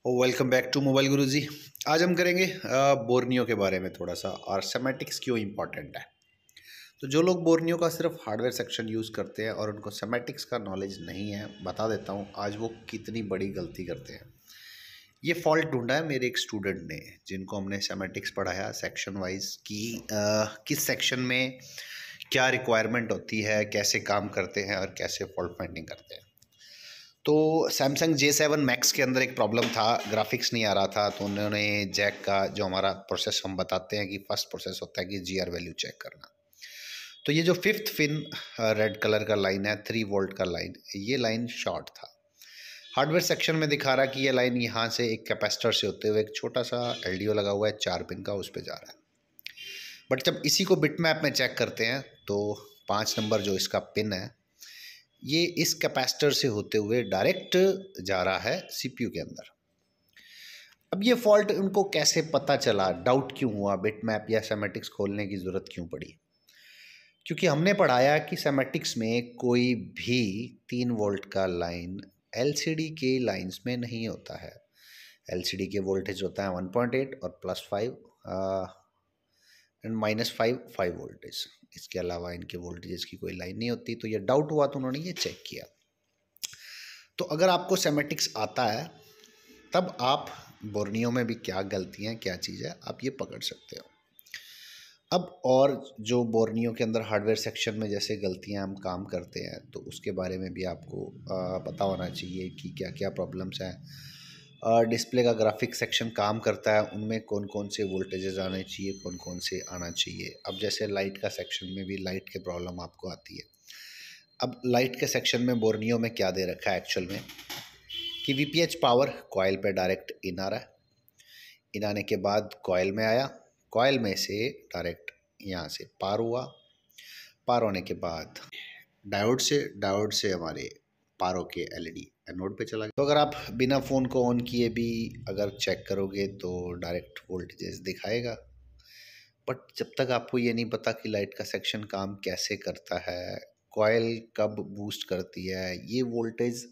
Welcome back to mobile गुरुजी। आज हम करेंगे बोर्नियो के बारे में थोड़ा सा, और सेमेटिक्स क्यों इम्पॉर्टेंट है। तो जो लोग बोर्नियो का सिर्फ हार्डवेयर सेक्शन यूज़ करते हैं और उनको सेमेटिक्स का नॉलेज नहीं है, बता देता हूँ आज वो कितनी बड़ी गलती करते हैं। ये फॉल्ट ढूंढा है मेरे एक स्टूडेंट ने, जिनको हमने सेमेटिक्स पढ़ाया सेक्शन वाइज कि किस सेक्शन में क्या रिक्वायरमेंट होती है, कैसे काम करते हैं और कैसे फॉल्ट फाइंडिंग करते हैं। तो सैमसंग J7 मैक्स के अंदर एक प्रॉब्लम था, ग्राफिक्स नहीं आ रहा था। तो उन्होंने जैक का जो हमारा प्रोसेस हम बताते हैं कि फर्स्ट प्रोसेस होता है कि GR वैल्यू चेक करना। तो ये जो फिफ्थ पिन रेड कलर का लाइन है, 3 वोल्ट का लाइन, ये लाइन शॉर्ट था। हार्डवेयर सेक्शन में दिखा रहा कि ये लाइन यहाँ से एक कैपेसिटर से होते हुए एक छोटा सा LDO लगा हुआ है 4 पिन का, उस पर जा रहा है। बट जब इसी को बिट मैप में चेक करते हैं तो 5 नंबर जो इसका पिन है, ये इस कैपेसिटर से होते हुए डायरेक्ट जा रहा है CPU के अंदर। अब ये फॉल्ट उनको कैसे पता चला, डाउट क्यों हुआ, बिट मैप या सेमेटिक्स खोलने की ज़रूरत क्यों पड़ी? क्योंकि हमने पढ़ाया कि सेमेटिक्स में कोई भी 3 वोल्ट का लाइन LCD के लाइंस में नहीं होता है। LCD के वोल्टेज होता है 1.8 और +5 एंड -5 5 वोल्टेज। इसके अलावा इनके वोल्टेजेस की कोई लाइन नहीं होती। तो ये डाउट हुआ तो उन्होंने ये चेक किया। तो अगर आपको सेमेटिक्स आता है तब आप बोर्नियो में भी क्या गलतियाँ, क्या चीज़ है, आप ये पकड़ सकते हो। अब और जो बोर्नियो के अंदर हार्डवेयर सेक्शन में जैसे गलतियाँ हम काम करते हैं, तो उसके बारे में भी आपको पता होना चाहिए कि क्या क्या प्रॉब्लम्स हैं। डिस्प्ले का ग्राफिक सेक्शन काम करता है, उनमें कौन कौन से वोल्टेजेस आने चाहिए, कौन कौन से आना चाहिए। अब जैसे लाइट का सेक्शन में भी लाइट के प्रॉब्लम आपको आती है। अब लाइट के सेक्शन में बोर्नियो में क्या दे रखा है एक्चुअल में कि VPH पावर कॉइल पे डायरेक्ट इन आ रहा है। इन आने के बाद कॉइल में आया, कॉइल में से डायरेक्ट यहाँ से पार हुआ, पार होने के बाद डायोड से हमारे पार के LED एनोड पे चला गया। तो अगर आप बिना फ़ोन को ऑन किए भी अगर चेक करोगे तो डायरेक्ट वोल्टेजेस दिखाएगा। बट जब तक आपको ये नहीं पता कि लाइट का सेक्शन काम कैसे करता है, कॉइल कब बूस्ट करती है, ये वोल्टेज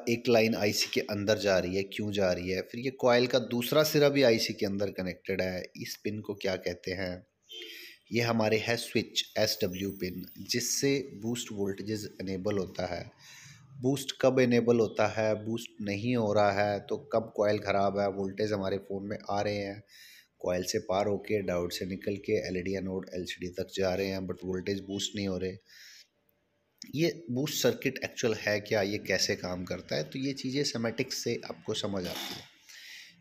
एक लाइन IC के अंदर जा रही है, क्यों जा रही है, फिर ये कॉइल का दूसरा सिरा भी IC के अंदर कनेक्टेड है, इस पिन को क्या कहते हैं, ये हमारे है स्विच SW पिन, जिससे बूस्ट वोल्टेजेस इनेबल होता है। बूस्ट कब इनेबल होता है, बूस्ट नहीं हो रहा है तो कब कॉइल ख़राब है, वोल्टेज हमारे फ़ोन में आ रहे हैं, कॉइल से पार होके डायोड से निकल के LED एनोड LCD तक जा रहे हैं, बट वोल्टेज बूस्ट नहीं हो रहे। ये बूस्ट सर्किट एक्चुअल है क्या, ये कैसे काम करता है, तो ये चीज़ें सेमेटिक्स से आपको समझ आती है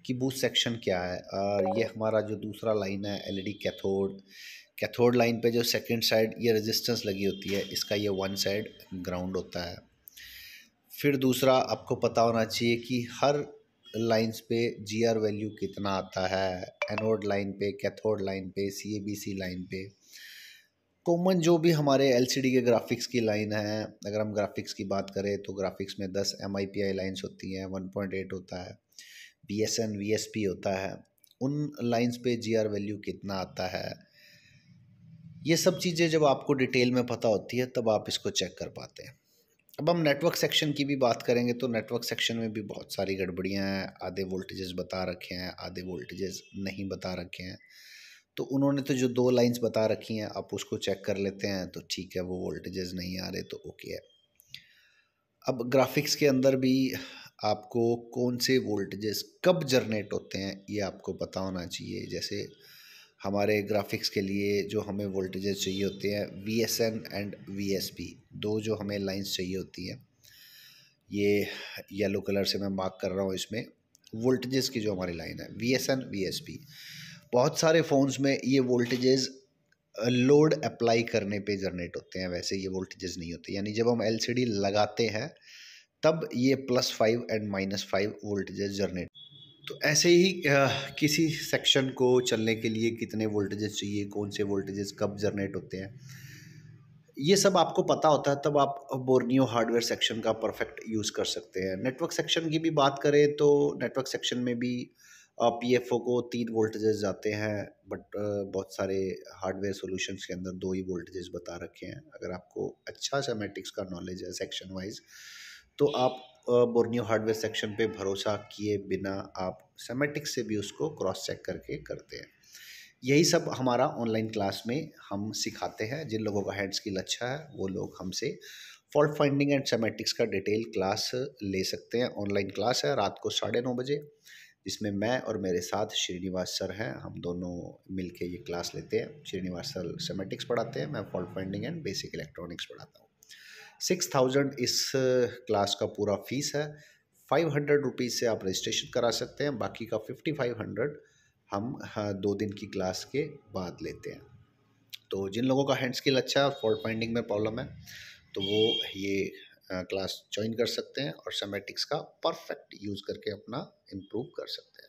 कि बूस्ट सेक्शन क्या है। और ये हमारा जो दूसरा लाइन है LED कैथोड लाइन पे जो सेकंड साइड ये रेजिस्टेंस लगी होती है, इसका ये 1 साइड ग्राउंड होता है। फिर दूसरा आपको पता होना चाहिए कि हर लाइंस पे GR वैल्यू कितना आता है, एनोड लाइन पे, कैथोड लाइन पे, CABC लाइन पे। कॉमन जो भी हमारे LCD के ग्राफिक्स की लाइन है, अगर हम ग्राफिक्स की बात करें तो ग्राफिक्स में 10 MIPI लाइंस होती हैं, 1.8 होता है, BSN VSP होता है। उन लाइंस पे GR वैल्यू कितना आता है, ये सब चीज़ें जब आपको डिटेल में पता होती है तब आप इसको चेक कर पाते हैं। अब हम नेटवर्क सेक्शन की भी बात करेंगे तो नेटवर्क सेक्शन में भी बहुत सारी गड़बड़ियाँ हैं। आधे वोल्टेजेस बता रखे हैं, आधे वोल्टेजेस नहीं बता रखे हैं। तो उन्होंने तो जो 2 लाइंस बता रखी हैं, आप उसको चेक कर लेते हैं तो ठीक है, वो वोल्टेजेस नहीं आ रहे तो ओके है। अब ग्राफिक्स के अंदर भी आपको कौन से वोल्टेजेस कब जनरेट होते हैं ये आपको पता होना चाहिए। जैसे हमारे ग्राफिक्स के लिए जो हमें वोल्टेजेस चाहिए होते हैं, VSN एंड VSP, दो जो हमें लाइंस चाहिए होती हैं, ये येलो कलर से मैं मार्क कर रहा हूँ, इसमें वोल्टेजेस की जो हमारी लाइन है VSN VSP। बहुत सारे फ़ोन्स में ये वोल्टेजेस लोड अप्लाई करने पे जनरेट होते हैं, वैसे ये वोल्टेजेस नहीं होते। यानी जब हम LCD लगाते हैं तब ये +5 एंड -5 वोल्टेजेस जनरेट। तो ऐसे ही किसी सेक्शन को चलने के लिए कितने वोल्टेजेस चाहिए, कौन से वोल्टेजेस कब जनरेट होते हैं, ये सब आपको पता होता है तब आप बोर्नियो हार्डवेयर सेक्शन का परफेक्ट यूज़ कर सकते हैं। नेटवर्क सेक्शन की भी बात करें तो नेटवर्क सेक्शन में भी PFO को 3 वोल्टेजेस जाते हैं, बट बहुत सारे हार्डवेयर सॉल्यूशंस के अंदर 2 ही वोल्टेजेस बता रखे हैं। अगर आपको अच्छा सेमेटिक्स का नॉलेज है सेक्शन वाइज तो आप बोर्नियो हार्डवेयर सेक्शन पे भरोसा किए बिना आप सेमेटिक्स से भी उसको क्रॉस चेक करके करते हैं। यही सब हमारा ऑनलाइन क्लास में हम सिखाते हैं। जिन लोगों का हैंड स्किल अच्छा है वो लोग हमसे फॉल्ट फाइंडिंग एंड सेमेटिक्स का डिटेल क्लास ले सकते हैं। ऑनलाइन क्लास है रात को 9:30 बजे, जिसमें मैं और मेरे साथ श्रीनिवास सर हैं। हम दोनों मिलके ये क्लास लेते हैं। श्रीनिवास सर सेमेटिक्स पढ़ाते हैं, मैं fault finding and basic electronics पढ़ाता हूँ। 6,000 इस क्लास का पूरा फीस है। 500 रुपीज़ से आप रजिस्ट्रेशन करा सकते हैं, बाकी का 5500 हम 2 दिन की क्लास के बाद लेते हैं। तो जिन लोगों का हैंड स्किल अच्छा है, फॉल्ट फाइंडिंग में प्रॉब्लम है, तो वो ये क्लास ज्वाइन कर सकते हैं और सेमेटिक्स का परफेक्ट यूज़ करके अपना इम्प्रूव कर सकते हैं।